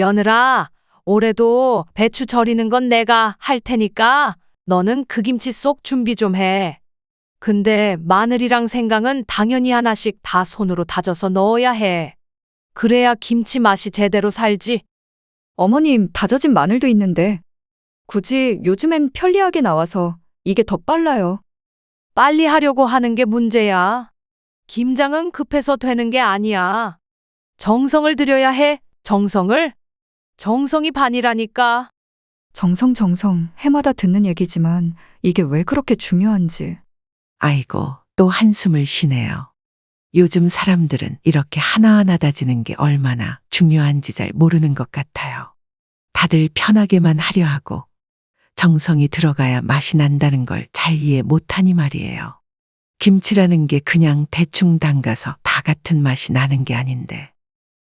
며느라, 올해도 배추 절이는 건 내가 할 테니까 너는 그 김치 쏙 준비 좀 해. 근데 마늘이랑 생강은 당연히 하나씩 다 손으로 다져서 넣어야 해. 그래야 김치 맛이 제대로 살지. 어머님, 다져진 마늘도 있는데 굳이 요즘엔 편리하게 나와서 이게 더 빨라요. 빨리 하려고 하는 게 문제야. 김장은 급해서 되는 게 아니야. 정성을 들여야 해, 정성을. 정성이 반이라니까. 정성, 해마다 듣는 얘기지만 이게 왜 그렇게 중요한지. 아이고, 또 한숨을 쉬네요. 요즘 사람들은 이렇게 하나하나 다지는 게 얼마나 중요한지 잘 모르는 것 같아요. 다들 편하게만 하려 하고 정성이 들어가야 맛이 난다는 걸 잘 이해 못하니 말이에요. 김치라는 게 그냥 대충 담가서 다 같은 맛이 나는 게 아닌데.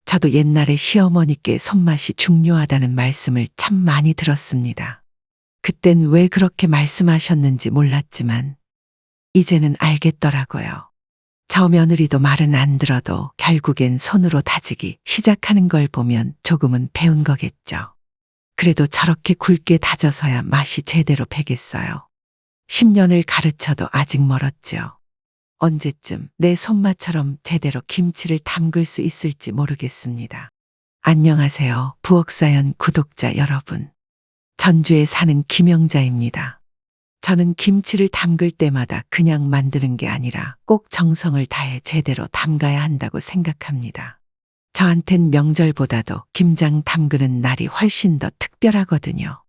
저도 옛날에 시어머니께 손맛이 중요하다는 말씀을 참 많이 들었습니다. 그땐 왜 그렇게 말씀하셨는지 몰랐지만 이제는 알겠더라고요. 저 며느리도 말은 안 들어도 결국엔 손으로 다지기 시작하는 걸 보면 조금은 배운 거겠죠. 그래도 저렇게 굵게 다져서야 맛이 제대로 배겠어요. 10년을 가르쳐도 아직 멀었죠. 언제쯤 내 손맛처럼 제대로 김치를 담글 수 있을지 모르겠습니다. 안녕하세요, 부엌사연 구독자 여러분. 전주에 사는 김영자입니다. 저는 김치를 담글 때마다 그냥 만드는 게 아니라 꼭 정성을 다해 제대로 담가야 한다고 생각합니다. 저한텐 명절보다도 김장 담그는 날이 훨씬 더 특별하거든요.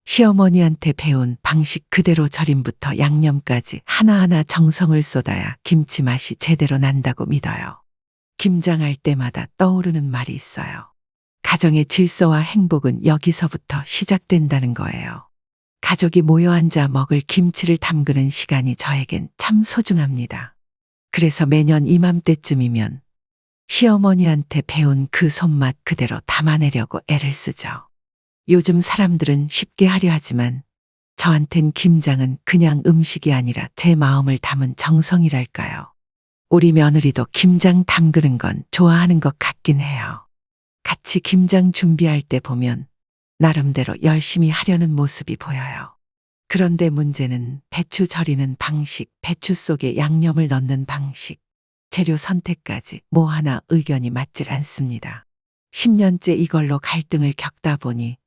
시어머니한테 배운 방식 그대로 절임부터 양념까지 하나하나 정성을 쏟아야 김치 맛이 제대로 난다고 믿어요. 김장할 때마다 떠오르는 말이 있어요. 가정의 질서와 행복은 여기서부터 시작된다는 거예요. 가족이 모여 앉아 먹을 김치를 담그는 시간이 저에겐 참 소중합니다. 그래서 매년 이맘때쯤이면 시어머니한테 배운 그 손맛 그대로 담아내려고 애를 쓰죠. 요즘 사람들은 쉽게 하려 하지만 저한텐 김장은 그냥 음식이 아니라 제 마음을 담은 정성이랄까요. 우리 며느리도 김장 담그는 건 좋아하는 것 같긴 해요. 같이 김장 준비할 때 보면 나름대로 열심히 하려는 모습이 보여요. 그런데 문제는 배추 절이는 방식, 배추 속에 양념을 넣는 방식, 재료 선택까지 뭐 하나 의견이 맞질 않습니다. 10년째 이걸로 갈등을 겪다 보니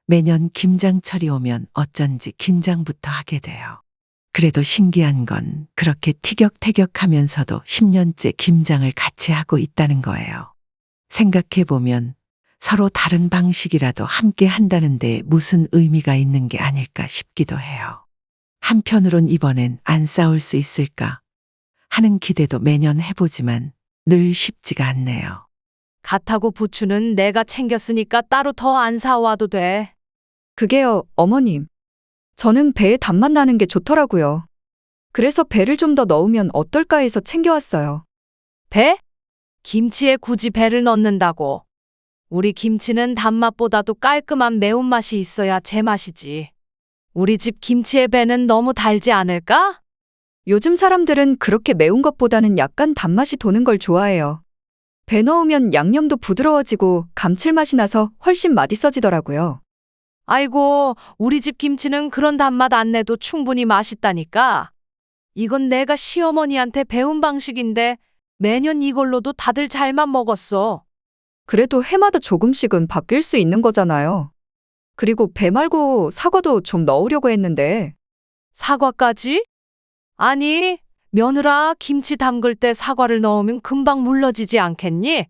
매년 김장철이 오면 어쩐지 긴장부터 하게 돼요. 그래도 신기한 건 그렇게 티격태격하면서도 10년째 김장을 같이 하고 있다는 거예요. 생각해보면 서로 다른 방식이라도 함께 한다는 데 무슨 의미가 있는 게 아닐까 싶기도 해요. 한편으론 이번엔 안 싸울 수 있을까 하는 기대도 매년 해보지만 늘 쉽지가 않네요. 갓하고 부추는 내가 챙겼으니까 따로 더 안 사와도 돼. 그게요, 어머님. 저는 배에 단맛 나는 게 좋더라고요. 그래서 배를 좀 더 넣으면 어떨까 해서 챙겨왔어요. 배? 김치에 굳이 배를 넣는다고. 우리 김치는 단맛보다도 깔끔한 매운맛이 있어야 제맛이지. 우리 집 김치의 배는 너무 달지 않을까? 요즘 사람들은 그렇게 매운 것보다는 약간 단맛이 도는 걸 좋아해요. 배 넣으면 양념도 부드러워지고 감칠맛이 나서 훨씬 맛있어지더라고요. 아이고, 우리 집 김치는 그런 단맛 안 내도 충분히 맛있다니까. 이건 내가 시어머니한테 배운 방식인데 매년 이걸로도 다들 잘만 먹었어. 그래도 해마다 조금씩은 바뀔 수 있는 거잖아요. 그리고 배 말고 사과도 좀 넣으려고 했는데. 사과까지? 아니, 며느라 김치 담글 때 사과를 넣으면 금방 물러지지 않겠니?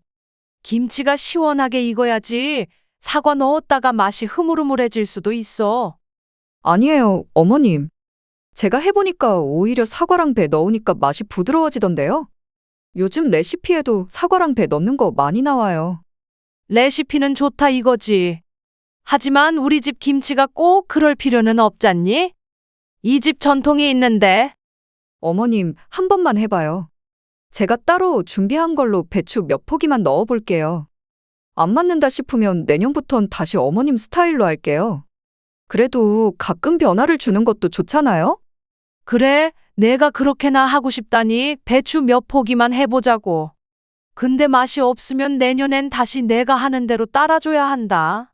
김치가 시원하게 익어야지 사과 넣었다가 맛이 흐물흐물해질 수도 있어. 아니에요, 어머님. 제가 해보니까 오히려 사과랑 배 넣으니까 맛이 부드러워지던데요. 요즘 레시피에도 사과랑 배 넣는 거 많이 나와요. 레시피는 좋다 이거지. 하지만 우리 집 김치가 꼭 그럴 필요는 없잖니? 이 집 전통이 있는데. 어머님, 한 번만 해봐요. 제가 따로 준비한 걸로 배추 몇 포기만 넣어볼게요. 안 맞는다 싶으면 내년부턴 다시 어머님 스타일로 할게요. 그래도 가끔 변화를 주는 것도 좋잖아요? 그래, 내가 그렇게나 하고 싶다니 배추 몇 포기만 해보자고. 근데 맛이 없으면 내년엔 다시 내가 하는 대로 따라줘야 한다.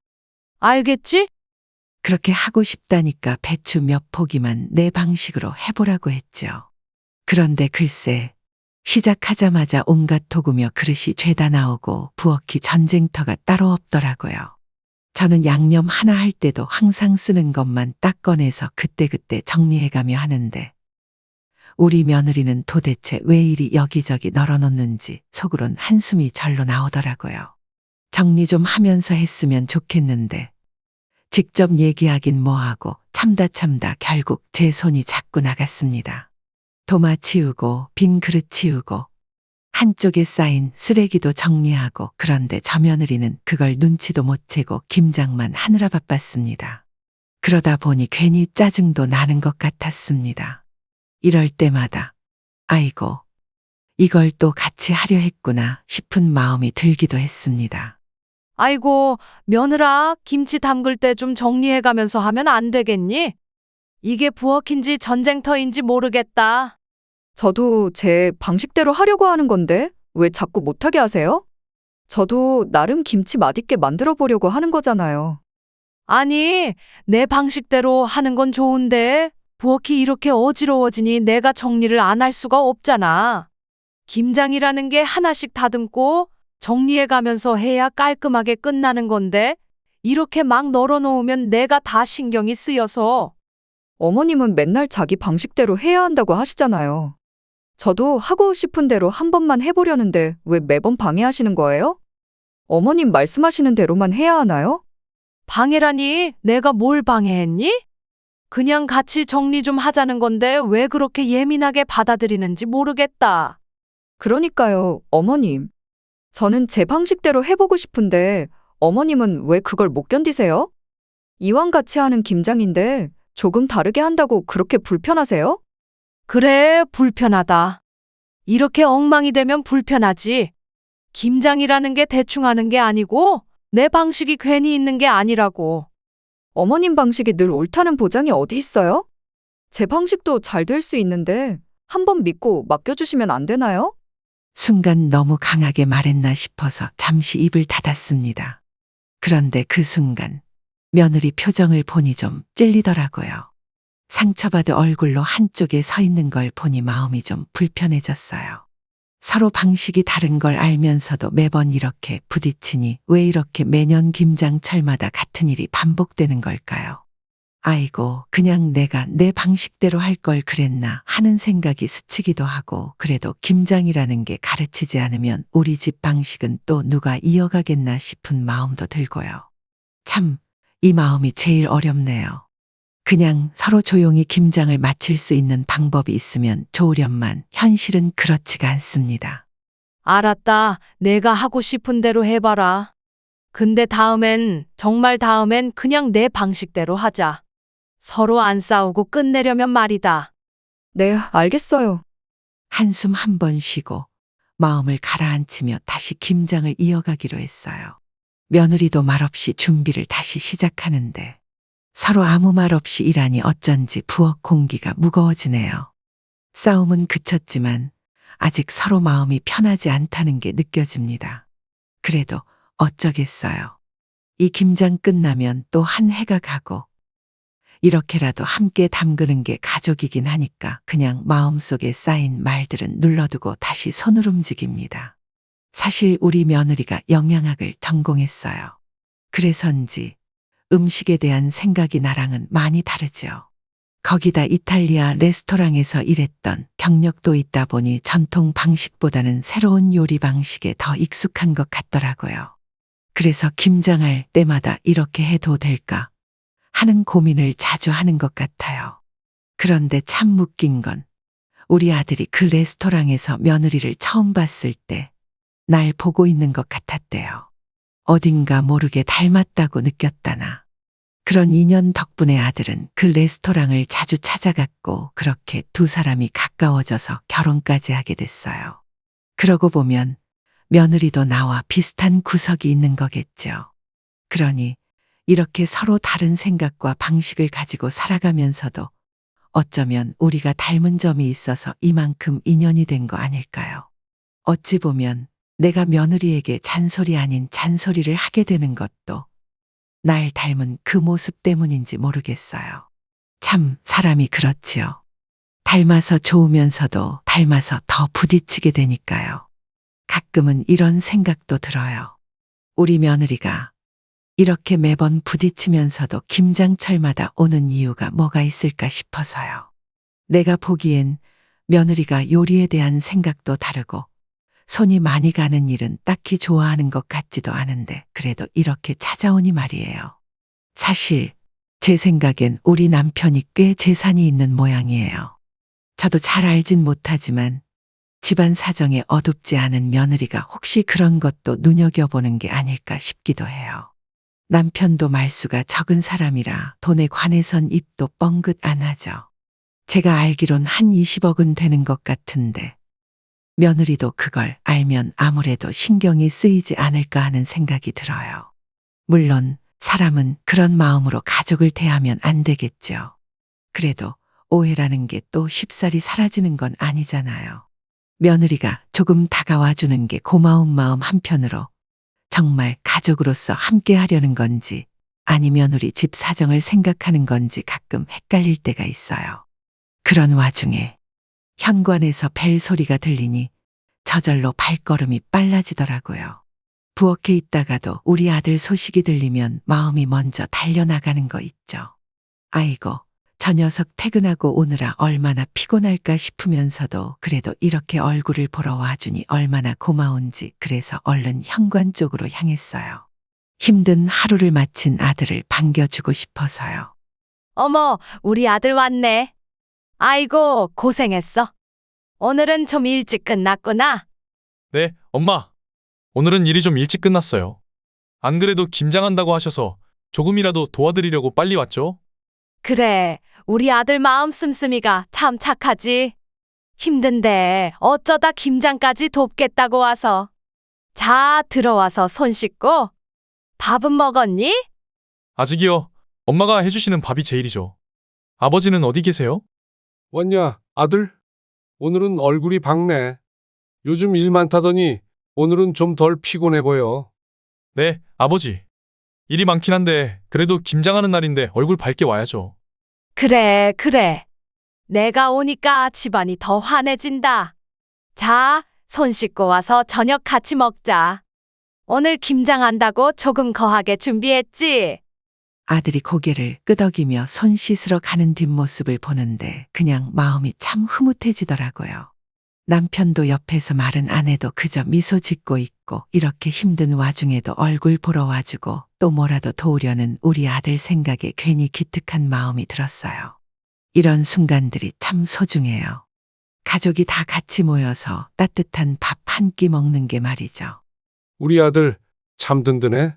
알겠지? 그렇게 하고 싶다니까 배추 몇 포기만 내 방식으로 해보라고 했죠. 그런데 글쎄, 시작하자마자 온갖 도구며 그릇이 죄다 나오고 부엌이 전쟁터가 따로 없더라고요. 저는 양념 하나 할 때도 항상 쓰는 것만 딱 꺼내서 그때그때 정리해가며 하는데 우리 며느리는 도대체 왜 이리 여기저기 널어놓는지 속으론 한숨이 절로 나오더라고요. 정리 좀 하면서 했으면 좋겠는데 직접 얘기하긴 뭐하고 참다 결국 제 손이 자꾸 나갔습니다. 도마 치우고 빈 그릇 치우고 한쪽에 쌓인 쓰레기도 정리하고 그런데 저 며느리는 그걸 눈치도 못 채고 김장만 하느라 바빴습니다. 그러다 보니 괜히 짜증도 나는 것 같았습니다. 이럴 때마다 아이고 이걸 또 같이 하려 했구나 싶은 마음이 들기도 했습니다. 아이고, 며느라, 김치 담글 때 좀 정리해가면서 하면 안 되겠니? 이게 부엌인지 전쟁터인지 모르겠다. 저도 제 방식대로 하려고 하는 건데 왜 자꾸 못하게 하세요? 저도 나름 김치 맛있게 만들어 보려고 하는 거잖아요. 아니, 내 방식대로 하는 건 좋은데 부엌이 이렇게 어지러워지니 내가 정리를 안 할 수가 없잖아. 김장이라는 게 하나씩 다듬고 정리해가면서 해야 깔끔하게 끝나는 건데 이렇게 막 널어놓으면 내가 다 신경이 쓰여서. 어머님은 맨날 자기 방식대로 해야 한다고 하시잖아요. 저도 하고 싶은 대로 한 번만 해보려는데 왜 매번 방해하시는 거예요? 어머님 말씀하시는 대로만 해야 하나요? 방해라니 내가 뭘 방해했니? 그냥 같이 정리 좀 하자는 건데 왜 그렇게 예민하게 받아들이는지 모르겠다. 그러니까요, 어머님. 저는 제 방식대로 해보고 싶은데 어머님은 왜 그걸 못 견디세요? 이왕 같이 하는 김장인데 조금 다르게 한다고 그렇게 불편하세요? 그래, 불편하다. 이렇게 엉망이 되면 불편하지. 김장이라는 게 대충 하는 게 아니고 내 방식이 괜히 있는 게 아니라고. 어머님 방식이 늘 옳다는 보장이 어디 있어요? 제 방식도 잘 될 수 있는데 한번 믿고 맡겨주시면 안 되나요? 순간 너무 강하게 말했나 싶어서 잠시 입을 닫았습니다. 그런데 그 순간 며느리 표정을 보니 좀 찔리더라고요. 상처받은 얼굴로 한쪽에 서 있는 걸 보니 마음이 좀 불편해졌어요. 서로 방식이 다른 걸 알면서도 매번 이렇게 부딪히니 왜 이렇게 매년 김장철마다 같은 일이 반복되는 걸까요? 아이고, 그냥 내가 내 방식대로 할 걸 그랬나 하는 생각이 스치기도 하고 그래도 김장이라는 게 가르치지 않으면 우리 집 방식은 또 누가 이어가겠나 싶은 마음도 들고요. 참, 이 마음이 제일 어렵네요. 그냥 서로 조용히 김장을 마칠 수 있는 방법이 있으면 좋으련만 현실은 그렇지가 않습니다. 알았다. 내가 하고 싶은 대로 해봐라. 근데 정말 다음엔 그냥 내 방식대로 하자. 서로 안 싸우고 끝내려면 말이다. 네, 알겠어요. 한숨 한 번 쉬고 마음을 가라앉히며 다시 김장을 이어가기로 했어요. 며느리도 말없이 준비를 다시 시작하는데 서로 아무 말 없이 일하니 어쩐지 부엌 공기가 무거워지네요. 싸움은 그쳤지만 아직 서로 마음이 편하지 않다는 게 느껴집니다. 그래도 어쩌겠어요. 이 김장 끝나면 또 한 해가 가고 이렇게라도 함께 담그는 게 가족이긴 하니까 그냥 마음속에 쌓인 말들은 눌러두고 다시 손을 움직입니다. 사실 우리 며느리가 영양학을 전공했어요. 그래서인지 음식에 대한 생각이 나랑은 많이 다르죠. 거기다 이탈리아 레스토랑에서 일했던 경력도 있다 보니 전통 방식보다는 새로운 요리 방식에 더 익숙한 것 같더라고요. 그래서 김장할 때마다 이렇게 해도 될까 하는 고민을 자주 하는 것 같아요. 그런데 참 웃긴 건 우리 아들이 그 레스토랑에서 며느리를 처음 봤을 때 날 보고 있는 것 같았대요. 어딘가 모르게 닮았다고 느꼈다나. 그런 인연 덕분에 아들은 그 레스토랑을 자주 찾아갔고 그렇게 두 사람이 가까워져서 결혼까지 하게 됐어요. 그러고 보면 며느리도 나와 비슷한 구석이 있는 거겠죠. 그러니 이렇게 서로 다른 생각과 방식을 가지고 살아가면서도 어쩌면 우리가 닮은 점이 있어서 이만큼 인연이 된 거 아닐까요? 어찌 보면 내가 며느리에게 잔소리 아닌 잔소리를 하게 되는 것도 날 닮은 그 모습 때문인지 모르겠어요. 참 사람이 그렇지요. 닮아서 좋으면서도 닮아서 더 부딪히게 되니까요. 가끔은 이런 생각도 들어요. 우리 며느리가 이렇게 매번 부딪히면서도 김장철마다 오는 이유가 뭐가 있을까 싶어서요. 내가 보기엔 며느리가 요리에 대한 생각도 다르고 손이 많이 가는 일은 딱히 좋아하는 것 같지도 않은데 그래도 이렇게 찾아오니 말이에요. 사실 제 생각엔 우리 남편이 꽤 재산이 있는 모양이에요. 저도 잘 알진 못하지만 집안 사정에 어둡지 않은 며느리가 혹시 그런 것도 눈여겨보는 게 아닐까 싶기도 해요. 남편도 말수가 적은 사람이라 돈에 관해선 입도 뻥긋 안 하죠. 제가 알기론 한 20억은 되는 것 같은데 며느리도 그걸 알면 아무래도 신경이 쓰이지 않을까 하는 생각이 들어요. 물론 사람은 그런 마음으로 가족을 대하면 안 되겠죠. 그래도 오해라는 게 또 쉽사리 사라지는 건 아니잖아요. 며느리가 조금 다가와 주는 게 고마운 마음 한편으로 정말 가족으로서 함께 하려는 건지 아니면 우리 집 사정을 생각하는 건지 가끔 헷갈릴 때가 있어요. 그런 와중에 현관에서 벨 소리가 들리니 저절로 발걸음이 빨라지더라고요. 부엌에 있다가도 우리 아들 소식이 들리면 마음이 먼저 달려나가는 거 있죠. 아이고, 저 녀석 퇴근하고 오느라 얼마나 피곤할까 싶으면서도 그래도 이렇게 얼굴을 보러 와주니 얼마나 고마운지 그래서 얼른 현관 쪽으로 향했어요. 힘든 하루를 마친 아들을 반겨주고 싶어서요. 어머, 우리 아들 왔네. 아이고, 고생했어. 오늘은 좀 일찍 끝났구나. 네, 엄마. 오늘은 일이 좀 일찍 끝났어요. 안 그래도 김장한다고 하셔서 조금이라도 도와드리려고 빨리 왔죠? 그래, 우리 아들 마음 씀씀이가 참 착하지. 힘든데 어쩌다 김장까지 돕겠다고 와서. 자, 들어와서 손 씻고. 밥은 먹었니? 아직이요. 엄마가 해주시는 밥이 제일이죠. 아버지는 어디 계세요? 왔냐, 아들? 오늘은 얼굴이 밝네. 요즘 일 많다더니 오늘은 좀 덜 피곤해 보여. 네, 아버지. 일이 많긴 한데 그래도 김장하는 날인데 얼굴 밝게 와야죠. 그래, 그래. 내가 오니까 집안이 더 환해진다. 자, 손 씻고 와서 저녁 같이 먹자. 오늘 김장한다고 조금 거하게 준비했지? 아들이 고개를 끄덕이며 손 씻으러 가는 뒷모습을 보는데 그냥 마음이 참 흐뭇해지더라고요. 남편도 옆에서 말은 안 해도 그저 미소 짓고 있고 이렇게 힘든 와중에도 얼굴 보러 와주고 또 뭐라도 도우려는 우리 아들 생각에 괜히 기특한 마음이 들었어요. 이런 순간들이 참 소중해요. 가족이 다 같이 모여서 따뜻한 밥 한 끼 먹는 게 말이죠. 우리 아들 참 든든해.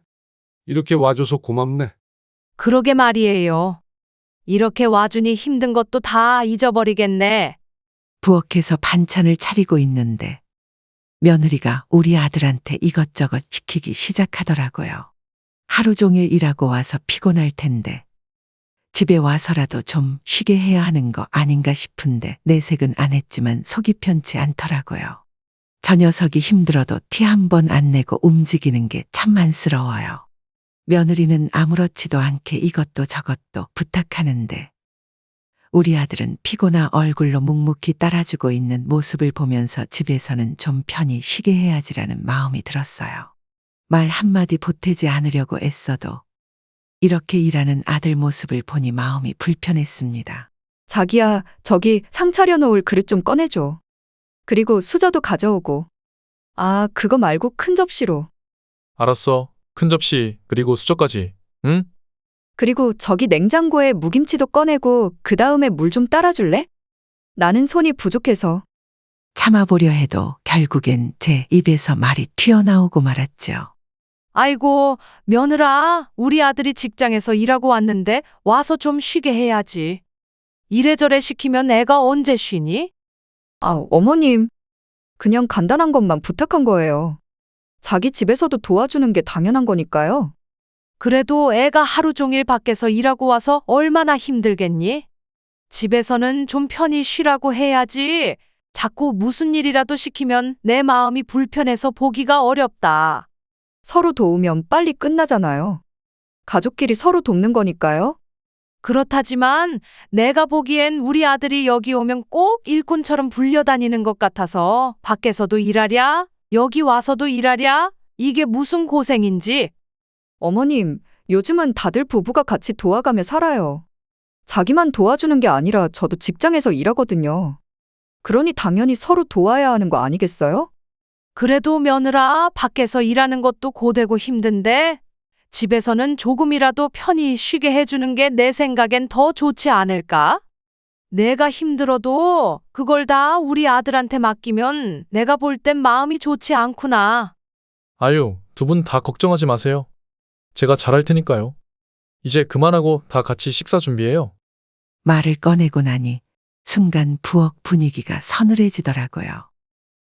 이렇게 와줘서 고맙네. 그러게 말이에요. 이렇게 와주니 힘든 것도 다 잊어버리겠네. 부엌에서 반찬을 차리고 있는데 며느리가 우리 아들한테 이것저것 시키기 시작하더라고요. 하루 종일 일하고 와서 피곤할 텐데 집에 와서라도 좀 쉬게 해야 하는 거 아닌가 싶은데 내색은 안 했지만 속이 편치 않더라고요. 저 녀석이 힘들어도 티 한 번 안 내고 움직이는 게 참 안쓰러워요. 며느리는 아무렇지도 않게 이것도 저것도 부탁하는데 우리 아들은 피곤한 얼굴로 묵묵히 따라주고 있는 모습을 보면서 집에서는 좀 편히 쉬게 해야지라는 마음이 들었어요. 말 한마디 보태지 않으려고 애써도 이렇게 일하는 아들 모습을 보니 마음이 불편했습니다. 자기야, 저기 상 차려놓을 그릇 좀 꺼내줘. 그리고 수저도 가져오고. 아, 그거 말고 큰 접시로. 알았어. 큰 접시 그리고 수저까지. 응? 그리고 저기 냉장고에 무김치도 꺼내고 그 다음에 물 좀 따라줄래? 나는 손이 부족해서. 참아보려 해도 결국엔 제 입에서 말이 튀어나오고 말았죠. 아이고, 며느라, 우리 아들이 직장에서 일하고 왔는데 와서 좀 쉬게 해야지. 이래저래 시키면 애가 언제 쉬니? 아, 어머님. 그냥 간단한 것만 부탁한 거예요. 자기 집에서도 도와주는 게 당연한 거니까요. 그래도 애가 하루 종일 밖에서 일하고 와서 얼마나 힘들겠니? 집에서는 좀 편히 쉬라고 해야지. 자꾸 무슨 일이라도 시키면 내 마음이 불편해서 보기가 어렵다. 서로 도우면 빨리 끝나잖아요. 가족끼리 서로 돕는 거니까요. 그렇다지만 내가 보기엔 우리 아들이 여기 오면 꼭 일꾼처럼 불려다니는 것 같아서 밖에서도 일하랴, 여기 와서도 일하랴, 이게 무슨 고생인지. 어머님, 요즘은 다들 부부가 같이 도와가며 살아요. 자기만 도와주는 게 아니라 저도 직장에서 일하거든요. 그러니 당연히 서로 도와야 하는 거 아니겠어요? 그래도 며느라 밖에서 일하는 것도 고되고 힘든데 집에서는 조금이라도 편히 쉬게 해주는 게 내 생각엔 더 좋지 않을까? 내가 힘들어도 그걸 다 우리 아들한테 맡기면 내가 볼 땐 마음이 좋지 않구나. 아유, 두 분 다 걱정하지 마세요. 제가 잘할 테니까요. 이제 그만하고 다 같이 식사 준비해요. 말을 꺼내고 나니 순간 부엌 분위기가 서늘해지더라고요.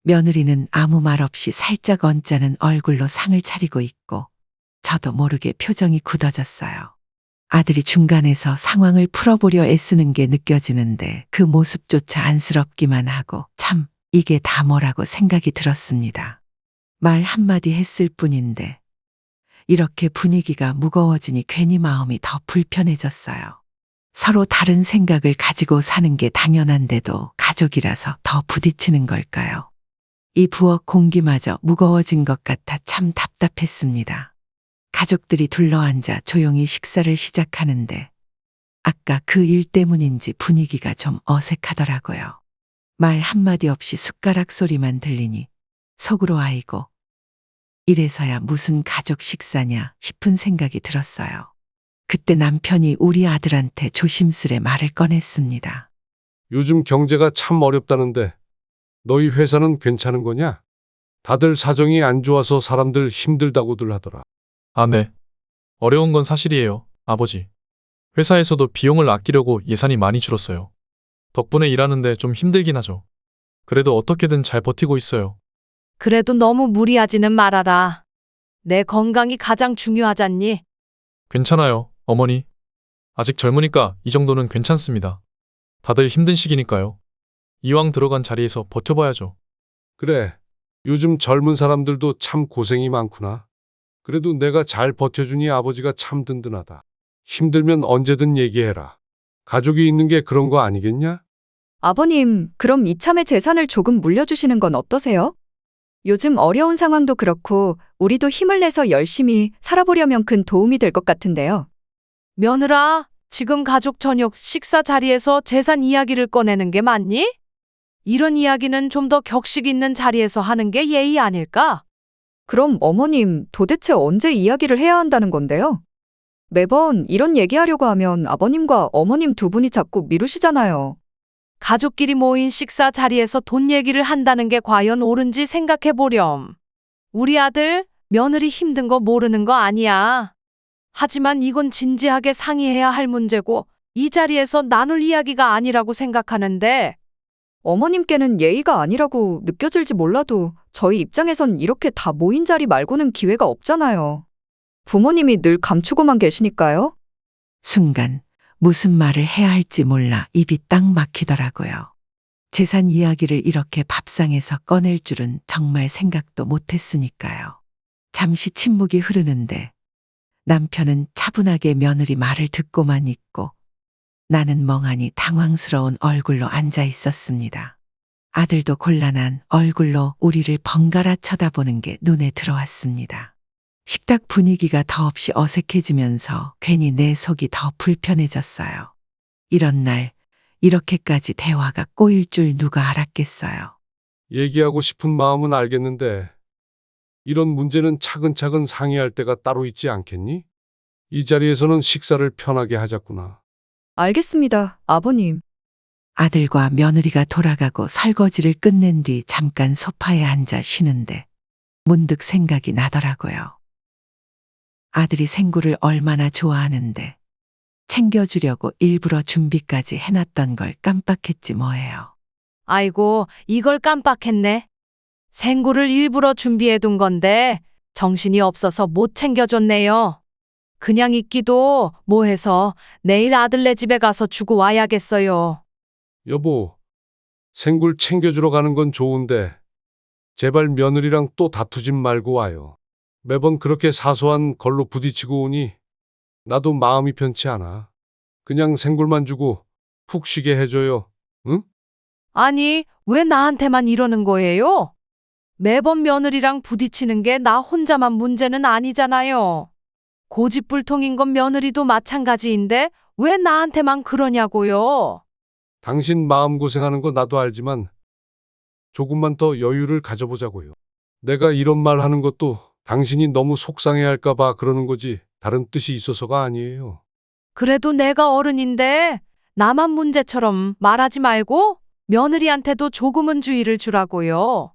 며느리는 아무 말 없이 살짝 언짢은 얼굴로 상을 차리고 있고 저도 모르게 표정이 굳어졌어요. 아들이 중간에서 상황을 풀어보려 애쓰는 게 느껴지는데 그 모습조차 안쓰럽기만 하고 참 이게 다 뭐라고 생각이 들었습니다. 말 한마디 했을 뿐인데 이렇게 분위기가 무거워지니 괜히 마음이 더 불편해졌어요. 서로 다른 생각을 가지고 사는 게 당연한데도 가족이라서 더 부딪히는 걸까요? 이 부엌 공기마저 무거워진 것 같아 참 답답했습니다. 가족들이 둘러앉아 조용히 식사를 시작하는데 아까 그 일 때문인지 분위기가 좀 어색하더라고요. 말 한마디 없이 숟가락 소리만 들리니 속으로 아이고 이래서야 무슨 가족 식사냐 싶은 생각이 들었어요. 그때 남편이 우리 아들한테 조심스레 말을 꺼냈습니다. 요즘 경제가 참 어렵다는데 너희 회사는 괜찮은 거냐? 다들 사정이 안 좋아서 사람들 힘들다고들 하더라. 아, 네. 어려운 건 사실이에요, 아버지. 회사에서도 비용을 아끼려고 예산이 많이 줄었어요. 덕분에 일하는데 좀 힘들긴 하죠. 그래도 어떻게든 잘 버티고 있어요. 그래도 너무 무리하지는 말아라. 내 건강이 가장 중요하잖니. 괜찮아요, 어머니. 아직 젊으니까 이 정도는 괜찮습니다. 다들 힘든 시기니까요. 이왕 들어간 자리에서 버텨봐야죠. 그래, 요즘 젊은 사람들도 참 고생이 많구나. 그래도 내가 잘 버텨주니 아버지가 참 든든하다. 힘들면 언제든 얘기해라. 가족이 있는 게 그런 거 아니겠냐? 아버님, 그럼 이참에 재산을 조금 물려주시는 건 어떠세요? 요즘 어려운 상황도 그렇고 우리도 힘을 내서 열심히 살아보려면 큰 도움이 될 것 같은데요. 며느라, 지금 가족 저녁 식사 자리에서 재산 이야기를 꺼내는 게 맞니? 이런 이야기는 좀 더 격식 있는 자리에서 하는 게 예의 아닐까? 그럼 어머님, 도대체 언제 이야기를 해야 한다는 건데요? 매번 이런 얘기하려고 하면 아버님과 어머님 두 분이 자꾸 미루시잖아요. 가족끼리 모인 식사 자리에서 돈 얘기를 한다는 게 과연 옳은지 생각해 보렴. 우리 아들, 며느리 힘든 거 모르는 거 아니야. 하지만 이건 진지하게 상의해야 할 문제고 이 자리에서 나눌 이야기가 아니라고 생각하는데 어머님께는 예의가 아니라고 느껴질지 몰라도 저희 입장에선 이렇게 다 모인 자리 말고는 기회가 없잖아요. 부모님이 늘 감추고만 계시니까요. 순간 무슨 말을 해야 할지 몰라 입이 딱 막히더라고요. 재산 이야기를 이렇게 밥상에서 꺼낼 줄은 정말 생각도 못했으니까요. 잠시 침묵이 흐르는데 남편은 차분하게 며느리 말을 듣고만 있고 나는 멍하니 당황스러운 얼굴로 앉아 있었습니다. 아들도 곤란한 얼굴로 우리를 번갈아 쳐다보는 게 눈에 들어왔습니다. 식탁 분위기가 더없이 어색해지면서 괜히 내 속이 더 불편해졌어요. 이런 날 이렇게까지 대화가 꼬일 줄 누가 알았겠어요. 얘기하고 싶은 마음은 알겠는데 이런 문제는 차근차근 상의할 때가 따로 있지 않겠니? 이 자리에서는 식사를 편하게 하자꾸나. 알겠습니다, 아버님. 아들과 며느리가 돌아가고 설거지를 끝낸 뒤 잠깐 소파에 앉아 쉬는데 문득 생각이 나더라고요. 아들이 생굴을 얼마나 좋아하는데 챙겨주려고 일부러 준비까지 해놨던 걸 깜빡했지 뭐예요. 아이고, 이걸 깜빡했네. 생굴을 일부러 준비해둔 건데 정신이 없어서 못 챙겨줬네요. 그냥 있기도 뭐해서 내일 아들네 집에 가서 주고 와야겠어요. 여보, 생굴 챙겨주러 가는 건 좋은데 제발 며느리랑 또 다투진 말고 와요. 매번 그렇게 사소한 걸로 부딪히고 오니 나도 마음이 편치 않아. 그냥 생굴만 주고 푹 쉬게 해줘요. 응? 아니, 왜 나한테만 이러는 거예요? 매번 며느리랑 부딪히는 게 나 혼자만 문제는 아니잖아요. 고집불통인 건 며느리도 마찬가지인데 왜 나한테만 그러냐고요? 당신 마음고생하는 거 나도 알지만 조금만 더 여유를 가져보자고요. 내가 이런 말 하는 것도 당신이 너무 속상해 할까 봐 그러는 거지 다른 뜻이 있어서가 아니에요. 그래도 내가 어른인데 나만 문제처럼 말하지 말고 며느리한테도 조금은 주의를 주라고요.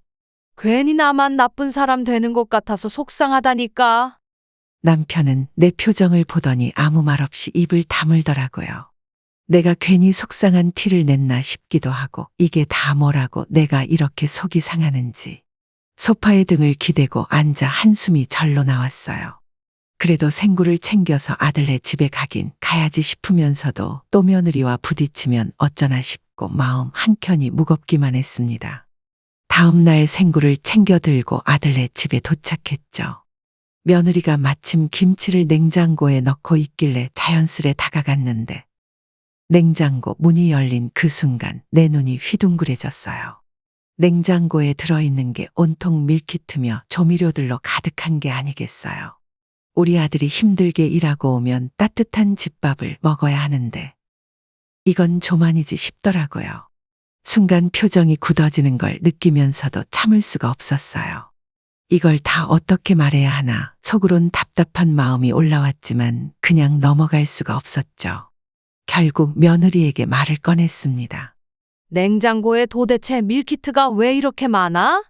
괜히 나만 나쁜 사람 되는 것 같아서 속상하다니까. 남편은 내 표정을 보더니 아무 말 없이 입을 다물더라고요. 내가 괜히 속상한 티를 냈나 싶기도 하고 이게 다 뭐라고 내가 이렇게 속이 상하는지. 소파에 등을 기대고 앉아 한숨이 절로 나왔어요. 그래도 생굴을 챙겨서 아들네 집에 가긴 가야지 싶으면서도 또 며느리와 부딪히면 어쩌나 싶고 마음 한켠이 무겁기만 했습니다. 다음 날 생굴을 챙겨 들고 아들네 집에 도착했죠. 며느리가 마침 김치를 냉장고에 넣고 있길래 자연스레 다가갔는데 냉장고 문이 열린 그 순간 내 눈이 휘둥그레졌어요. 냉장고에 들어있는 게 온통 밀키트며 조미료들로 가득한 게 아니겠어요. 우리 아들이 힘들게 일하고 오면 따뜻한 집밥을 먹어야 하는데 이건 좀 아니지 싶더라고요. 순간 표정이 굳어지는 걸 느끼면서도 참을 수가 없었어요. 이걸 다 어떻게 말해야 하나 속으론 답답한 마음이 올라왔지만 그냥 넘어갈 수가 없었죠. 결국 며느리에게 말을 꺼냈습니다. 냉장고에 도대체 밀키트가 왜 이렇게 많아?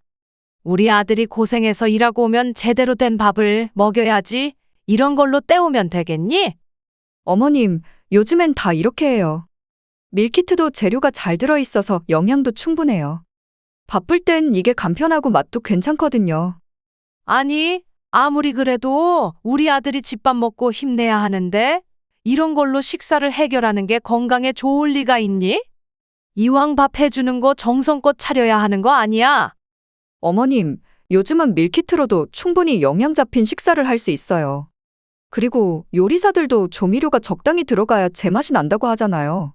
우리 아들이 고생해서 일하고 오면 제대로 된 밥을 먹여야지. 이런 걸로 때우면 되겠니? 어머님, 요즘엔 다 이렇게 해요. 밀키트도 재료가 잘 들어있어서 영양도 충분해요. 바쁠 땐 이게 간편하고 맛도 괜찮거든요. 아니, 아무리 그래도 우리 아들이 집밥 먹고 힘내야 하는데 이런 걸로 식사를 해결하는 게 건강에 좋을 리가 있니? 이왕 밥 해주는 거 정성껏 차려야 하는 거 아니야? 어머님, 요즘은 밀키트로도 충분히 영양 잡힌 식사를 할 수 있어요. 그리고 요리사들도 조미료가 적당히 들어가야 제맛이 난다고 하잖아요.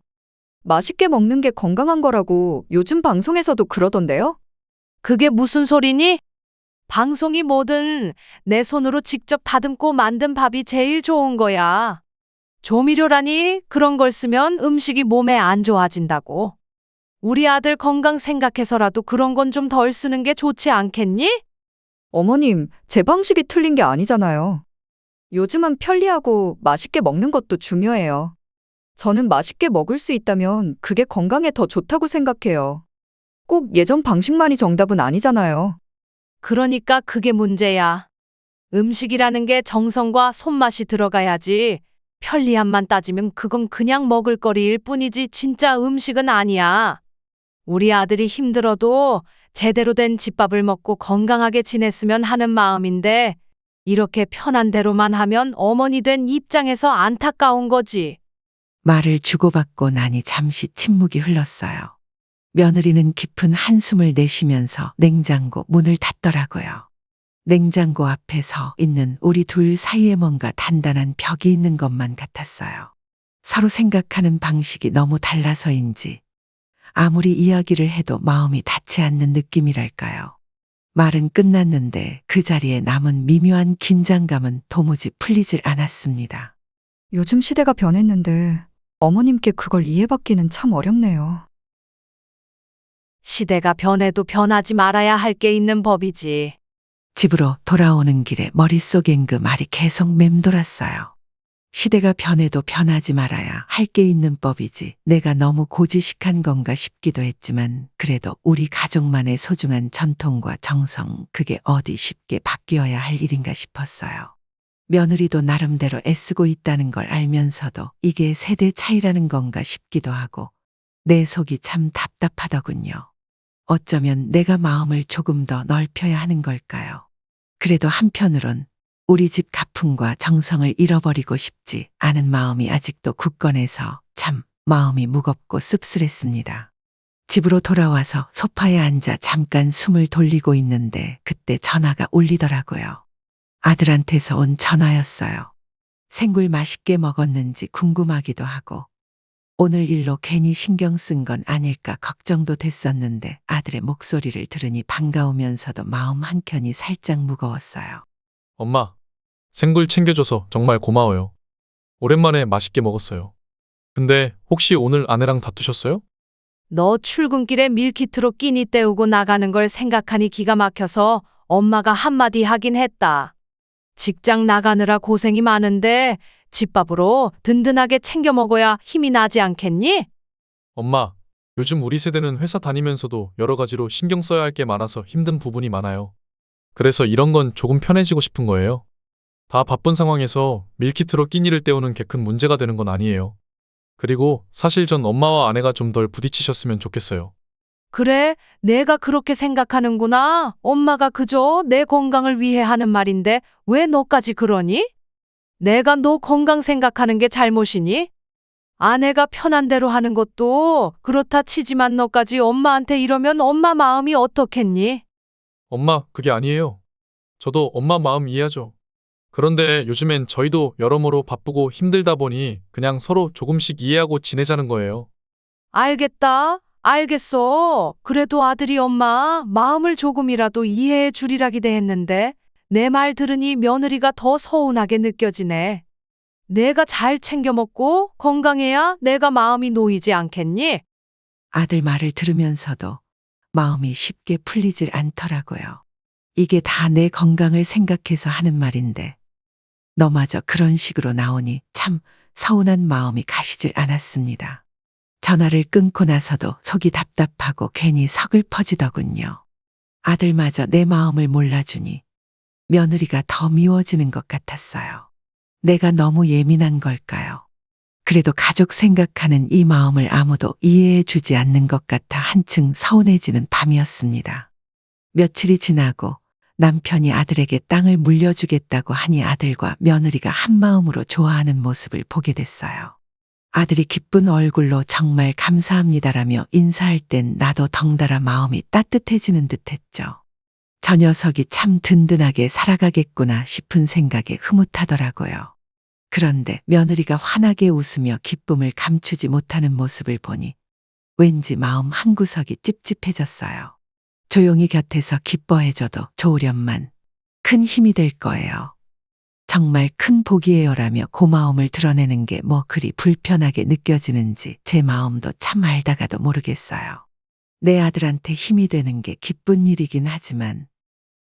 맛있게 먹는 게 건강한 거라고 요즘 방송에서도 그러던데요? 그게 무슨 소리니? 방송이 뭐든 내 손으로 직접 다듬고 만든 밥이 제일 좋은 거야. 조미료라니 그런 걸 쓰면 음식이 몸에 안 좋아진다고. 우리 아들 건강 생각해서라도 그런 건 좀 덜 쓰는 게 좋지 않겠니? 어머님, 제 방식이 틀린 게 아니잖아요. 요즘은 편리하고 맛있게 먹는 것도 중요해요. 저는 맛있게 먹을 수 있다면 그게 건강에 더 좋다고 생각해요. 꼭 예전 방식만이 정답은 아니잖아요. 그러니까 그게 문제야. 음식이라는 게 정성과 손맛이 들어가야지. 편리함만 따지면 그건 그냥 먹을거리일 뿐이지 진짜 음식은 아니야. 우리 아들이 힘들어도 제대로 된 집밥을 먹고 건강하게 지냈으면 하는 마음인데 이렇게 편한 대로만 하면 어머니 된 입장에서 안타까운 거지. 말을 주고받고 나니 잠시 침묵이 흘렀어요. 며느리는 깊은 한숨을 내쉬면서 냉장고 문을 닫더라고요. 냉장고 앞에 서 있는 우리 둘 사이에 뭔가 단단한 벽이 있는 것만 같았어요. 서로 생각하는 방식이 너무 달라서인지 아무리 이야기를 해도 마음이 닿지 않는 느낌이랄까요. 말은 끝났는데 그 자리에 남은 미묘한 긴장감은 도무지 풀리질 않았습니다. 요즘 시대가 변했는데 어머님께 그걸 이해받기는 참 어렵네요. 시대가 변해도 변하지 말아야 할 게 있는 법이지. 집으로 돌아오는 길에 머릿속엔 그 말이 계속 맴돌았어요. 시대가 변해도 변하지 말아야 할 게 있는 법이지 내가 너무 고지식한 건가 싶기도 했지만 그래도 우리 가족만의 소중한 전통과 정성 그게 어디 쉽게 바뀌어야 할 일인가 싶었어요. 며느리도 나름대로 애쓰고 있다는 걸 알면서도 이게 세대 차이라는 건가 싶기도 하고 내 속이 참 답답하더군요. 어쩌면 내가 마음을 조금 더 넓혀야 하는 걸까요? 그래도 한편으론 우리 집 가풍과 정성을 잃어버리고 싶지 않은 마음이 아직도 굳건해서 참 마음이 무겁고 씁쓸했습니다. 집으로 돌아와서 소파에 앉아 잠깐 숨을 돌리고 있는데 그때 전화가 울리더라고요. 아들한테서 온 전화였어요. 생굴 맛있게 먹었는지 궁금하기도 하고 오늘 일로 괜히 신경 쓴 건 아닐까 걱정도 됐었는데 아들의 목소리를 들으니 반가우면서도 마음 한켠이 살짝 무거웠어요. 엄마, 생굴 챙겨줘서 정말 고마워요. 오랜만에 맛있게 먹었어요. 근데 혹시 오늘 아내랑 다투셨어요? 너 출근길에 밀키트로 끼니 때우고 나가는 걸 생각하니 기가 막혀서 엄마가 한마디 하긴 했다. 직장 나가느라 고생이 많은데 집밥으로 든든하게 챙겨 먹어야 힘이 나지 않겠니? 엄마, 요즘 우리 세대는 회사 다니면서도 여러 가지로 신경 써야 할 게 많아서 힘든 부분이 많아요. 그래서 이런 건 조금 편해지고 싶은 거예요. 다 바쁜 상황에서 밀키트로 끼니를 때우는 게 큰 문제가 되는 건 아니에요. 그리고 사실 전 엄마와 아내가 좀 덜 부딪히셨으면 좋겠어요. 그래, 내가 그렇게 생각하는구나. 엄마가 그저 내 건강을 위해 하는 말인데 왜 너까지 그러니? 내가 너 건강 생각하는 게 잘못이니? 아내가 편한 대로 하는 것도 그렇다 치지만 너까지 엄마한테 이러면 엄마 마음이 어떻겠니? 엄마, 그게 아니에요. 저도 엄마 마음 이해하죠. 그런데 요즘엔 저희도 여러모로 바쁘고 힘들다 보니 그냥 서로 조금씩 이해하고 지내자는 거예요. 알겠다. 알겠어. 그래도 아들이 엄마 마음을 조금이라도 이해해 주리라 기대했는데 내 말 들으니 며느리가 더 서운하게 느껴지네. 내가 잘 챙겨 먹고 건강해야 내가 마음이 놓이지 않겠니? 아들 말을 들으면서도 마음이 쉽게 풀리질 않더라고요. 이게 다 내 건강을 생각해서 하는 말인데 너마저 그런 식으로 나오니 참 서운한 마음이 가시질 않았습니다. 전화를 끊고 나서도 속이 답답하고 괜히 서글퍼지더군요. 아들마저 내 마음을 몰라주니 며느리가 더 미워지는 것 같았어요. 내가 너무 예민한 걸까요? 그래도 가족 생각하는 이 마음을 아무도 이해해 주지 않는 것 같아 한층 서운해지는 밤이었습니다. 며칠이 지나고 남편이 아들에게 땅을 물려주겠다고 하니 아들과 며느리가 한마음으로 좋아하는 모습을 보게 됐어요. 아들이 기쁜 얼굴로 정말 감사합니다라며 인사할 땐 나도 덩달아 마음이 따뜻해지는 듯했죠. 저 녀석이 참 든든하게 살아가겠구나 싶은 생각에 흐뭇하더라고요. 그런데 며느리가 환하게 웃으며 기쁨을 감추지 못하는 모습을 보니 왠지 마음 한구석이 찝찝해졌어요. 조용히 곁에서 기뻐해줘도 좋으련만 큰 힘이 될 거예요. 정말 큰 복이에요라며 고마움을 드러내는 게 뭐 그리 불편하게 느껴지는지 제 마음도 참 알다가도 모르겠어요. 내 아들한테 힘이 되는 게 기쁜 일이긴 하지만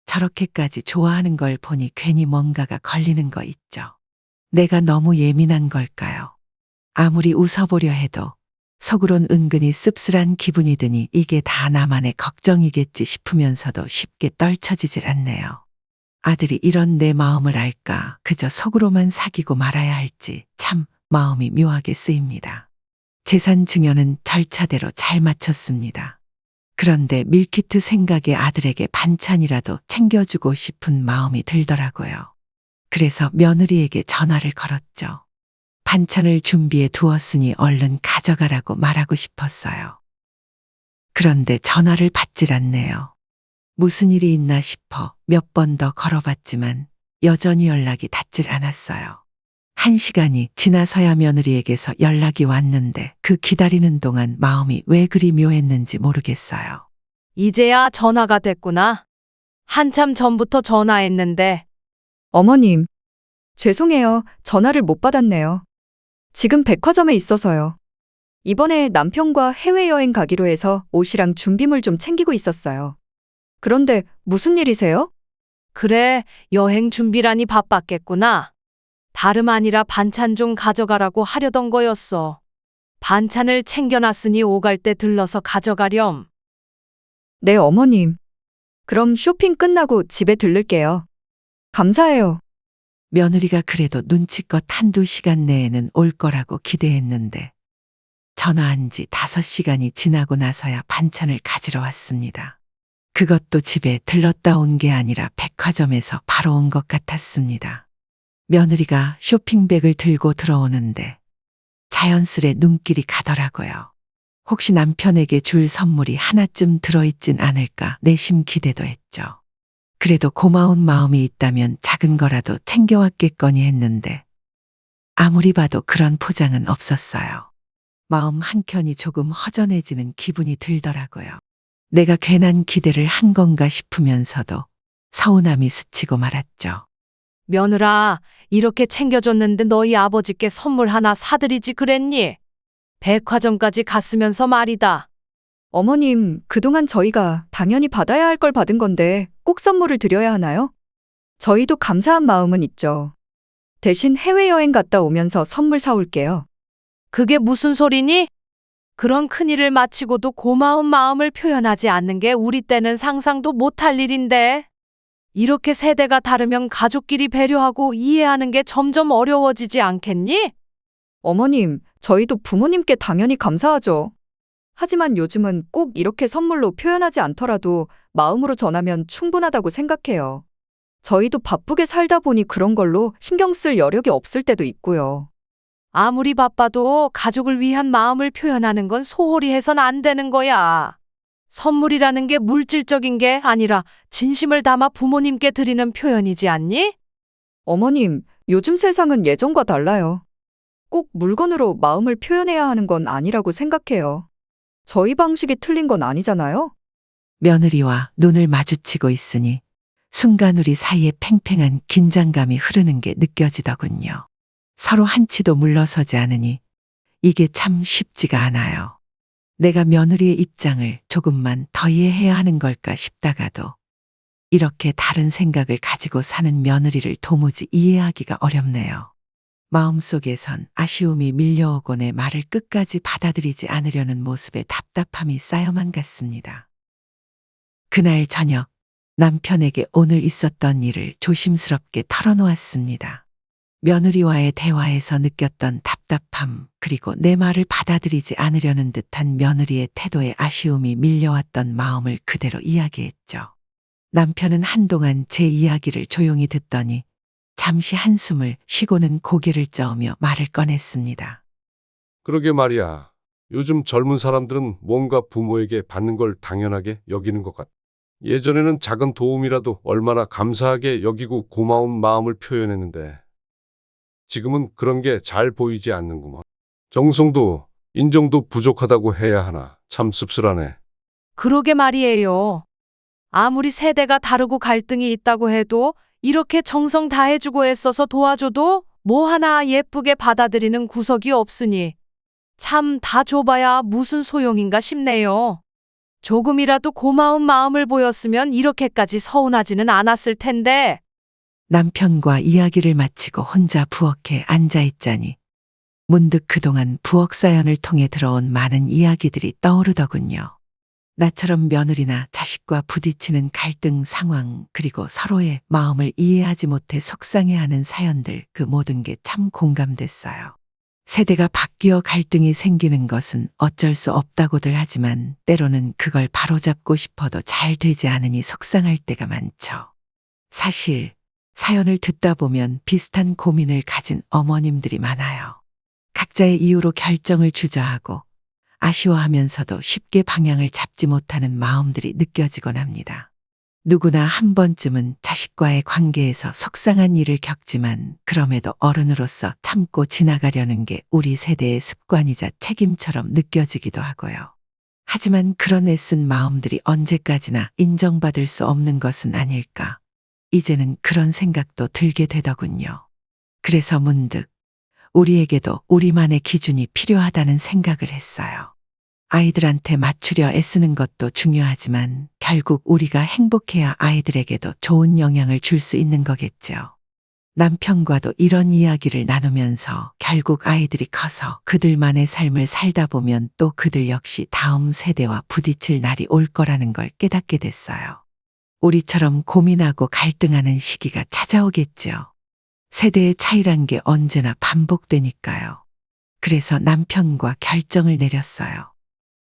저렇게까지 좋아하는 걸 보니 괜히 뭔가가 걸리는 거 있죠. 내가 너무 예민한 걸까요? 아무리 웃어보려 해도 속으론 은근히 씁쓸한 기분이 드니 이게 다 나만의 걱정이겠지 싶으면서도 쉽게 떨쳐지질 않네요. 아들이 이런 내 마음을 알까 그저 속으로만 사귀고 말아야 할지 참 마음이 묘하게 쓰입니다. 재산 증여는 절차대로 잘 마쳤습니다. 그런데 밀키트 생각에 아들에게 반찬이라도 챙겨주고 싶은 마음이 들더라고요. 그래서 며느리에게 전화를 걸었죠. 반찬을 준비해 두었으니 얼른 가져가라고 말하고 싶었어요. 그런데 전화를 받질 않네요. 무슨 일이 있나 싶어 몇 번 더 걸어봤지만 여전히 연락이 닿질 않았어요. 1시간이 지나서야 며느리에게서 연락이 왔는데 그 기다리는 동안 마음이 왜 그리 묘했는지 모르겠어요. 이제야 전화가 됐구나. 한참 전부터 전화했는데 어머님, 죄송해요. 전화를 못 받았네요. 지금 백화점에 있어서요. 이번에 남편과 해외여행 가기로 해서 옷이랑 준비물 좀 챙기고 있었어요. 그런데 무슨 일이세요? 그래, 여행 준비라니 바빴겠구나. 다름 아니라 반찬 좀 가져가라고 하려던 거였어. 반찬을 챙겨놨으니 오갈 때 들러서 가져가렴. 네, 어머님. 그럼 쇼핑 끝나고 집에 들를게요. 감사해요. 며느리가 그래도 눈치껏 한두 시간 내에는 올 거라고 기대했는데 전화한 지 5시간이 지나고 나서야 반찬을 가지러 왔습니다. 그것도 집에 들렀다 온 게 아니라 백화점에서 바로 온 것 같았습니다. 며느리가 쇼핑백을 들고 들어오는데 자연스레 눈길이 가더라고요. 혹시 남편에게 줄 선물이 하나쯤 들어있진 않을까 내심 기대도 했죠. 그래도 고마운 마음이 있다면 작은 거라도 챙겨왔겠거니 했는데 아무리 봐도 그런 포장은 없었어요. 마음 한켠이 조금 허전해지는 기분이 들더라고요. 내가 괜한 기대를 한 건가 싶으면서도 서운함이 스치고 말았죠. 며느라, 이렇게 챙겨줬는데 너희 아버지께 선물 하나 사드리지 그랬니? 백화점까지 갔으면서 말이다. 어머님, 그동안 저희가 당연히 받아야 할 걸 받은 건데 꼭 선물을 드려야 하나요? 저희도 감사한 마음은 있죠. 대신 해외여행 갔다 오면서 선물 사올게요. 그게 무슨 소리니? 그런 큰일을 마치고도 고마운 마음을 표현하지 않는 게 우리 때는 상상도 못할 일인데. 이렇게 세대가 다르면 가족끼리 배려하고 이해하는 게 점점 어려워지지 않겠니? 어머님, 저희도 부모님께 당연히 감사하죠. 하지만 요즘은 꼭 이렇게 선물로 표현하지 않더라도 마음으로 전하면 충분하다고 생각해요. 저희도 바쁘게 살다 보니 그런 걸로 신경 쓸 여력이 없을 때도 있고요. 아무리 바빠도 가족을 위한 마음을 표현하는 건 소홀히 해선 안 되는 거야. 선물이라는 게 물질적인 게 아니라 진심을 담아 부모님께 드리는 표현이지 않니? 어머님, 요즘 세상은 예전과 달라요. 꼭 물건으로 마음을 표현해야 하는 건 아니라고 생각해요. 저희 방식이 틀린 건 아니잖아요? 며느리와 눈을 마주치고 있으니 순간 우리 사이에 팽팽한 긴장감이 흐르는 게 느껴지더군요. 서로 한치도 물러서지 않으니 이게 참 쉽지가 않아요. 내가 며느리의 입장을 조금만 더 이해해야 하는 걸까 싶다가도 이렇게 다른 생각을 가지고 사는 며느리를 도무지 이해하기가 어렵네요. 마음속에선 아쉬움이 밀려오고 내 말을 끝까지 받아들이지 않으려는 모습에 답답함이 쌓여만 갔습니다. 그날 저녁 남편에게 오늘 있었던 일을 조심스럽게 털어놓았습니다. 며느리와의 대화에서 느꼈던 답답함, 그리고 내 말을 받아들이지 않으려는 듯한 며느리의 태도에 아쉬움이 밀려왔던 마음을 그대로 이야기했죠. 남편은 한동안 제 이야기를 조용히 듣더니 잠시 한숨을 쉬고는 고개를 저으며 말을 꺼냈습니다. 그러게 말이야. 요즘 젊은 사람들은 뭔가 부모에게 받는 걸 당연하게 여기는 것 같아. 예전에는 작은 도움이라도 얼마나 감사하게 여기고 고마운 마음을 표현했는데 지금은 그런 게 잘 보이지 않는구먼. 정성도 인정도 부족하다고 해야 하나. 참 씁쓸하네. 그러게 말이에요. 아무리 세대가 다르고 갈등이 있다고 해도 이렇게 정성 다해주고 애써서 도와줘도 뭐 하나 예쁘게 받아들이는 구석이 없으니 참 다 줘봐야 무슨 소용인가 싶네요. 조금이라도 고마운 마음을 보였으면 이렇게까지 서운하지는 않았을 텐데. 남편과 이야기를 마치고 혼자 부엌에 앉아있자니 문득 그동안 부엌 사연을 통해 들어온 많은 이야기들이 떠오르더군요. 나처럼 며느리나 자식과 부딪히는 갈등 상황, 그리고 서로의 마음을 이해하지 못해 속상해하는 사연들, 그 모든 게 참 공감됐어요. 세대가 바뀌어 갈등이 생기는 것은 어쩔 수 없다고들 하지만 때로는 그걸 바로잡고 싶어도 잘 되지 않으니 속상할 때가 많죠. 사실 사연을 듣다 보면 비슷한 고민을 가진 어머님들이 많아요. 각자의 이유로 결정을 주저하고 아쉬워하면서도 쉽게 방향을 잡지 못하는 마음들이 느껴지곤 합니다. 누구나 한 번쯤은 자식과의 관계에서 속상한 일을 겪지만 그럼에도 어른으로서 참고 지나가려는 게 우리 세대의 습관이자 책임처럼 느껴지기도 하고요. 하지만 그런 애쓴 마음들이 언제까지나 인정받을 수 없는 것은 아닐까. 이제는 그런 생각도 들게 되더군요. 그래서 문득 우리에게도 우리만의 기준이 필요하다는 생각을 했어요. 아이들한테 맞추려 애쓰는 것도 중요하지만 결국 우리가 행복해야 아이들에게도 좋은 영향을 줄 수 있는 거겠죠. 남편과도 이런 이야기를 나누면서 결국 아이들이 커서 그들만의 삶을 살다 보면 또 그들 역시 다음 세대와 부딪힐 날이 올 거라는 걸 깨닫게 됐어요. 우리처럼 고민하고 갈등하는 시기가 찾아오겠죠. 세대의 차이란 게 언제나 반복되니까요. 그래서 남편과 결정을 내렸어요.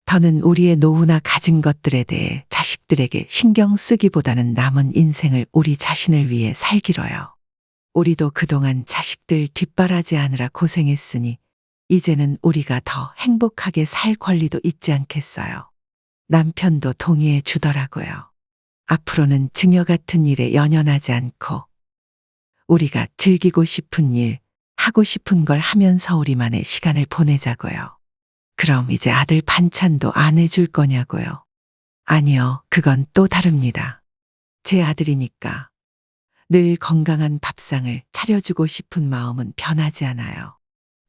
더는 우리의 노후나 가진 것들에 대해 자식들에게 신경 쓰기보다는 남은 인생을 우리 자신을 위해 살기로요. 우리도 그동안 자식들 뒷바라지하느라 고생했으니 이제는 우리가 더 행복하게 살 권리도 있지 않겠어요. 남편도 동의해 주더라고요. 앞으로는 증여 같은 일에 연연하지 않고 우리가 즐기고 싶은 일, 하고 싶은 걸 하면서 우리만의 시간을 보내자고요. 그럼 이제 아들 반찬도 안 해줄 거냐고요. 아니요, 그건 또 다릅니다. 제 아들이니까 늘 건강한 밥상을 차려주고 싶은 마음은 변하지 않아요.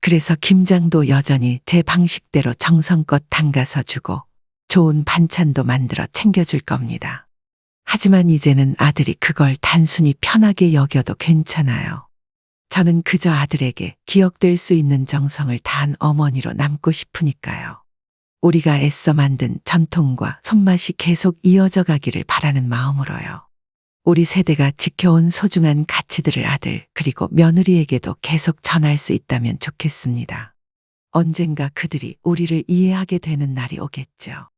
그래서 김장도 여전히 제 방식대로 정성껏 담가서 주고 좋은 반찬도 만들어 챙겨줄 겁니다. 하지만 이제는 아들이 그걸 단순히 편하게 여겨도 괜찮아요. 저는 그저 아들에게 기억될 수 있는 정성을 다한 어머니로 남고 싶으니까요. 우리가 애써 만든 전통과 손맛이 계속 이어져 가기를 바라는 마음으로요. 우리 세대가 지켜온 소중한 가치들을 아들 그리고 며느리에게도 계속 전할 수 있다면 좋겠습니다. 언젠가 그들이 우리를 이해하게 되는 날이 오겠죠.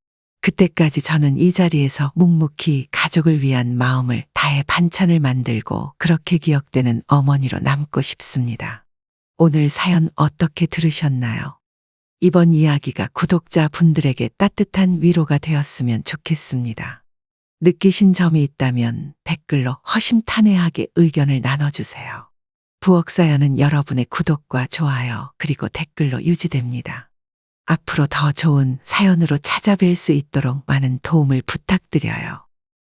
그때까지 저는 이 자리에서 묵묵히 가족을 위한 마음을 다해 반찬을 만들고 그렇게 기억되는 어머니로 남고 싶습니다. 오늘 사연 어떻게 들으셨나요? 이번 이야기가 구독자 분들에게 따뜻한 위로가 되었으면 좋겠습니다. 느끼신 점이 있다면 댓글로 허심탄회하게 의견을 나눠주세요. 부엌사연은 여러분의 구독과 좋아요 그리고 댓글로 유지됩니다. 앞으로 더 좋은 사연으로 찾아뵐 수 있도록 많은 도움을 부탁드려요.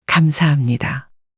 감사합니다.